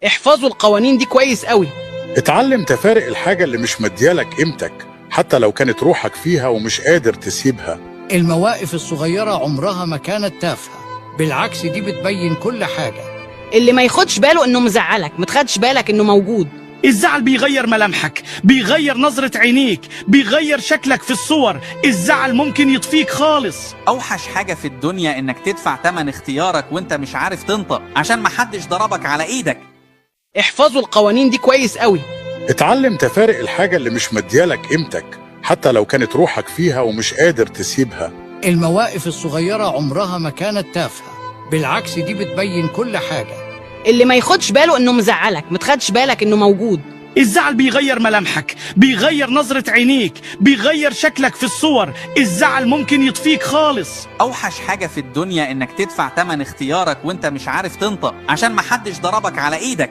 احفظوا القوانين دي كويس قوي. اتعلم تفارق الحاجة اللي مش مديالك قيمتك حتى لو كانت روحك فيها ومش قادر تسيبها. المواقف الصغيرة عمرها ما كانت تافهة، بالعكس دي بتبين كل حاجة. اللي ما ياخدش باله انه مزعلك ما تاخدش بالك انه موجود. الزعل بيغير ملامحك، بيغير نظرة عينيك، بيغير شكلك في الصور. الزعل ممكن يطفيك خالص. اوحش حاجة في الدنيا انك تدفع تمن اختيارك وانت مش عارف تنطق عشان محدش ضربك على ايدك. احفظوا القوانين دي كويس قوي. اتعلم تفارق الحاجة اللي مش مديالك قيمتك حتى لو كانت روحك فيها ومش قادر تسيبها. المواقف الصغيرة عمرها ما كانت تافهة، بالعكس دي بتبين كل حاجة. اللي ما ياخدش باله انه مزعلك ما تاخدش بالك انه موجود. الزعل بيغير ملامحك، بيغير نظرة عينيك، بيغير شكلك في الصور. الزعل ممكن يطفيك خالص. اوحش حاجة في الدنيا انك تدفع تمن اختيارك وانت مش عارف تنطق عشان محدش ضربك على ايدك.